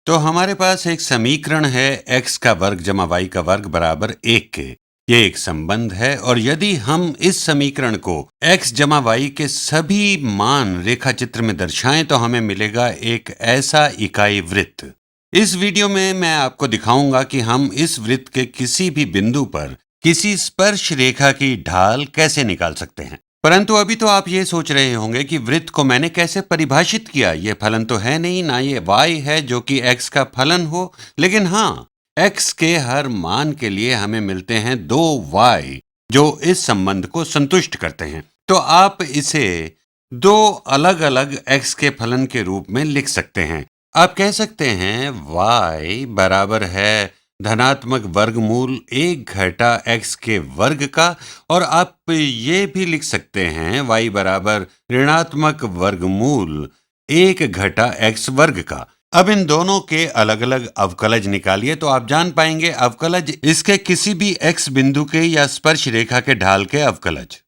तो हमारे पास एक समीकरण है x का वर्ग जमा y का वर्ग बराबर 1 के। ये एक संबंध है और यदि हम इस समीकरण को x जमा y के सभी मान रेखा चित्र में दर्शाएं तो हमें मिलेगा एक ऐसा इकाई वृत्त। इस वीडियो में मैं आपको दिखाऊंगा कि हम इस वृत्त के किसी भी बिंदु पर किसी स्पर्श रेखा की ढाल कैसे निकाल सकते हैं। परंतु अभी तो आप ये सोच रहे होंगे कि वृत्त को मैंने कैसे परिभाषित किया। ये फलन तो है नहीं, ना ये y है जो कि x का फलन हो, लेकिन हाँ, x के हर मान के लिए हमें मिलते हैं 2y जो इस संबंध को संतुष्ट करते हैं। तो आप इसे दो अलग अलग x के फलन के रूप में लिख सकते हैं। आप कह सकते हैं y बराबर है धनात्मक वर्गमूल 1 घटा x के वर्ग का, और आप ये भी लिख सकते हैं y बराबर ऋणात्मक वर्गमूल 1 घटा x वर्ग का। अब इन दोनों के अलग अलग अवकलज निकालिए तो आप जान पाएंगे अवकलज इसके किसी भी x बिंदु के या स्पर्श रेखा के ढाल के अवकलज।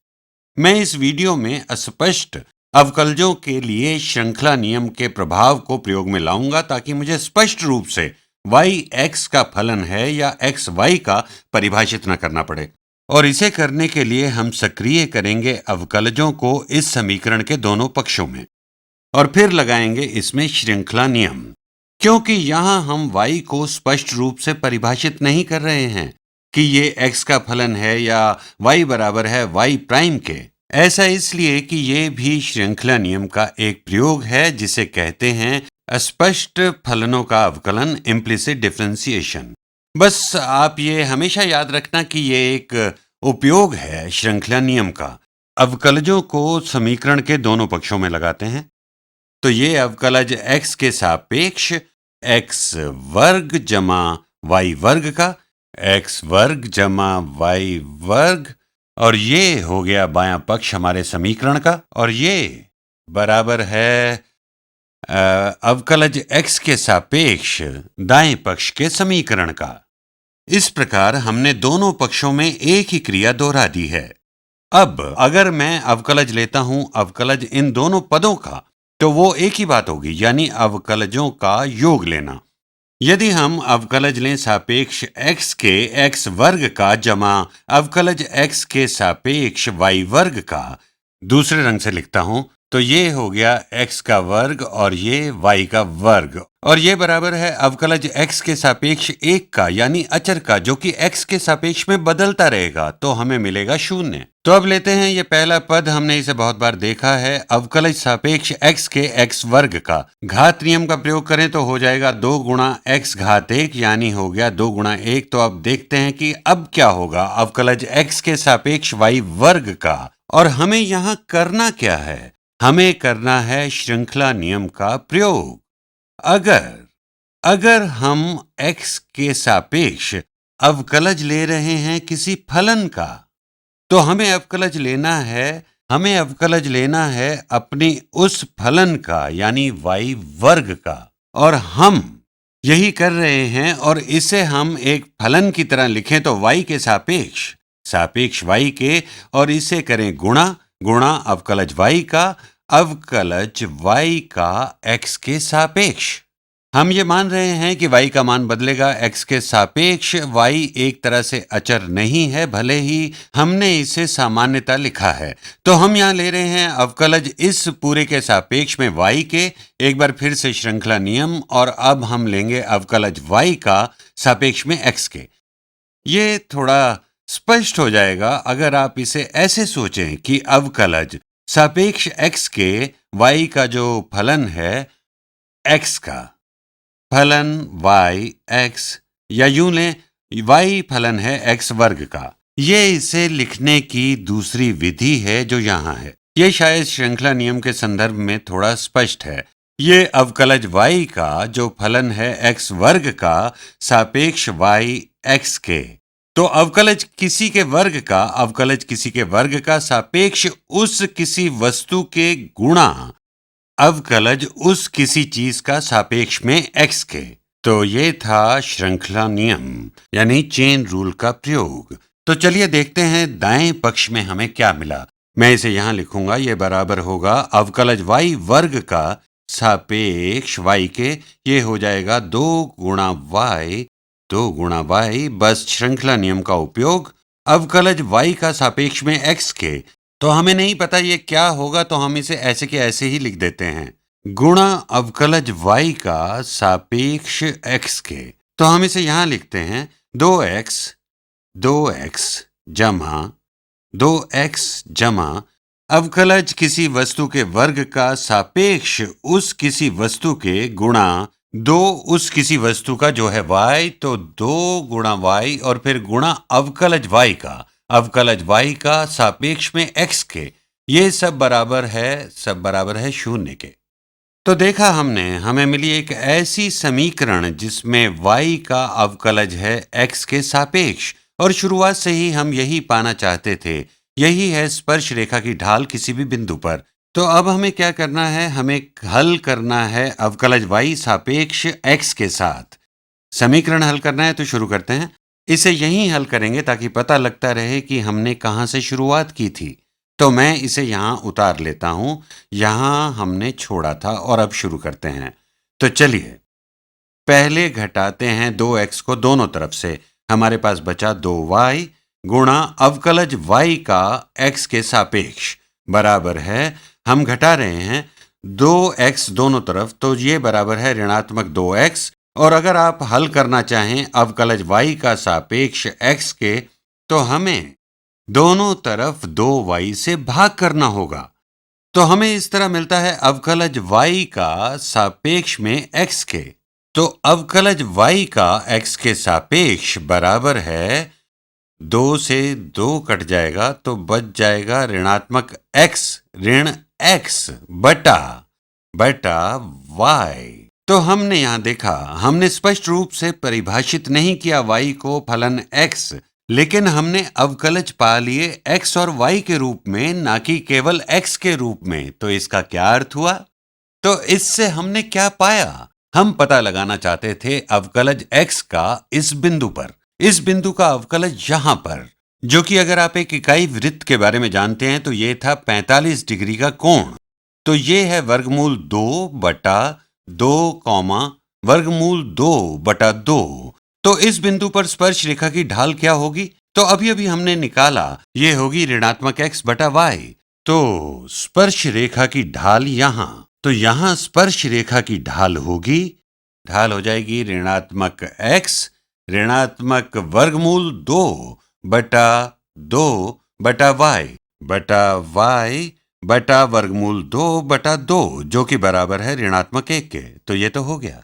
मैं इस वीडियो में अस्पष्ट अवकलजों के लिए श्रृंखला नियम के प्रभाव को प्रयोग में लाऊंगा ताकि मुझे स्पष्ट रूप से y x का फलन है या x y का परिभाषित न करना पड़े। और इसे करने के लिए हम सक्रिय करेंगे अवकलजों को इस समीकरण के दोनों पक्षों में और फिर लगाएंगे इसमें श्रृंखला नियम, क्योंकि यहां हम y को स्पष्ट रूप से परिभाषित नहीं कर रहे हैं कि ये x का फलन है या y बराबर है y प्राइम के। ऐसा इसलिए कि ये भी श्रृंखला नियम का एक प्रयोग है जिसे कहते हैं अस्पष्ट फलनों का अवकलन, इम्प्लिसिट डिफरेंशिएशन। बस आप ये हमेशा याद रखना कि ये एक उपयोग है श्रृंखला नियम का। अवकलजों को समीकरण के दोनों पक्षों में लगाते हैं तो ये अवकलज x के सापेक्ष x वर्ग जमा y वर्ग का, x वर्ग जमा y वर्ग, और ये हो गया बायां पक्ष हमारे समीकरण का, और ये बराबर है अवकलज x के सापेक्ष दाएं पक्ष के समीकरण का। इस प्रकार हमने दोनों पक्षों में एक ही क्रिया दोहरा दी है। अब अगर मैं अवकलज लेता हूं अवकलज इन दोनों पदों का तो वो एक ही बात होगी, यानी अवकलजों का योग लेना। यदि हम अवकलज लें सापेक्ष x के x वर्ग का जमा अवकलज x के सापेक्ष y वर्ग का, दूसरे रंग से लिखता हूं तो ये हो गया x का वर्ग और ये y का वर्ग, और ये बराबर है अवकलज x के सापेक्ष 1 का यानी अचर का, जो कि x के सापेक्ष में बदलता रहेगा, तो हमें मिलेगा 0। तो अब लेते हैं ये पहला पद, हमने इसे बहुत बार देखा है, अवकलज सापेक्ष x के x वर्ग का। घात नियम का प्रयोग करें तो हो जाएगा 2 गुणा x घात 1 यानी हो गया 2 गुणा 1। तो अब देखते हैं कि अब क्या होगा अवकलज x के सापेक्ष y वर्ग का। और हमें यहां करना क्या है, हमें करना है श्रृंखला नियम का प्रयोग। अगर हम x के सापेक्ष अवकलज ले रहे हैं किसी फलन का तो हमें अवकलज लेना है अपनी उस फलन का यानी y वर्ग का, और हम यही कर रहे हैं। और इसे हम एक फलन की तरह लिखें तो y के सापेक्ष y के, और इसे करें गुणा अवकलज y का, अवकलज y का x के सापेक्ष। हम ये मान रहे हैं कि y का मान बदलेगा x के सापेक्ष। y एक तरह से अचर नहीं है, भले ही हमने इसे सामान्यता लिखा है। तो हम यहाँ ले रहे हैं अवकलज इस पूरे के सापेक्ष में y के, एक बार फिर से श्रृंखला नियम, और अब हम लेंगे अवकलज y का सापेक्ष में x के। ये थोड़ा स्पष्ट हो जाएगा अगर आप इसे ऐसे सोचें कि अवकलज सापेक्ष x के y का जो फलन है x का फलन y x, या यूं लें y फलन है x वर्ग का। ये इसे लिखने की दूसरी विधि है जो यहाँ है। ये शायद श्रृंखला नियम के संदर्भ में थोड़ा स्पष्ट है। ये अवकलज y का जो फलन है x वर्ग का सापेक्ष y x के, तो अवकलज किसी के वर्ग का सापेक्ष उस किसी वस्तु के गुणा अवकलज उस किसी चीज का सापेक्ष में x के। तो ये था श्रृंखला नियम यानी चेन रूल का प्रयोग। तो चलिए देखते हैं दाएं पक्ष में हमें क्या मिला। मैं इसे यहां लिखूंगा, ये बराबर होगा अवकलज y वर्ग का सापेक्ष y के, ये हो जाएगा 2 गुणा y, 2 गुणा y। बस श्रृंखला नियम का उपयोग अवकलज y का सापेक्ष में x के, तो हमें नहीं पता ये क्या होगा, तो हम इसे ऐसे के ऐसे ही लिख देते हैं, गुणा अवकलज y का सापेक्ष x के। तो हम इसे यहां लिखते हैं 2x जमा 2x जमा अवकलज किसी वस्तु के वर्ग का सापेक्ष उस किसी वस्तु के गुणा 2 उस किसी वस्तु का जो है y, तो 2 गुणा y और फिर गुणा अवकलज y का सापेक्ष में x के। ये सब बराबर है 0 के। तो देखा हमने, हमें मिली एक ऐसी समीकरण जिसमें y का अवकलज है x के सापेक्ष, और शुरुआत से ही हम यही पाना चाहते थे। यही है स्पर्श रेखा की ढाल किसी भी बिंदु पर। तो अब हमें क्या करना है, हमें हल करना है अवकलज y सापेक्ष x के साथ। समीकरण हल करना है तो शुरू करते हैं। इसे यहीं हल करेंगे ताकि पता लगता रहे कि हमने कहां से शुरुआत की थी। तो मैं इसे यहां उतार लेता हूं, यहां हमने छोड़ा था, और अब शुरू करते हैं। तो चलिए पहले घटाते हैं 2x को दोनों तरफ से। हमारे पास बचा 2y गुणा अवकलज y का x के सापेक्ष बराबर है, हम घटा रहे हैं 2x दोनों तरफ, तो ये बराबर है ऋणात्मक 2x। और अगर आप हल करना चाहें अवकलज y का सापेक्ष x के, तो हमें दोनों तरफ 2y से भाग करना होगा। तो हमें इस तरह मिलता है अवकलज y का सापेक्ष में x के। तो अवकलज y का x के सापेक्ष बराबर है 2 से 2 कट जाएगा, तो बच जाएगा ऋणात्मक x, ऋण x बटा y। तो हमने यहां देखा, हमने स्पष्ट रूप से परिभाषित नहीं किया y को फलन x, लेकिन हमने अवकलज पा लिए x और y के रूप में, ना कि केवल x के रूप में। तो इसका क्या अर्थ हुआ? तो इससे हमने क्या पाया? हम पता लगाना चाहते थे अवकलज x का इस बिंदु पर, इस बिंदु का अवकलज यहां पर, जो कि अगर आप एक इकाई वृत्त के बारे में जानते हैं तो ये था 45 डिग्री का कोण। तो ये है वर्गमूल 2 बटा 2 वर्गमूल 2 बटा 2। तो इस बिंदु पर स्पर्श रेखा की ढाल क्या होगी? तो अभी हमने निकाला, ये होगी ऋणात्मक x बटा y। तो स्पर्श रेखा की ढाल यहां, तो यहां स्पर्श रेखा की ढाल होगी, ढाल हो जाएगी ऋणात्मक x ऋणात्मक वर्गमूल 2 बटा 2 बटा y बटा वर्गमूल 2 बटा 2, जो कि बराबर है ऋणात्मक 1 के। तो ये तो हो गया।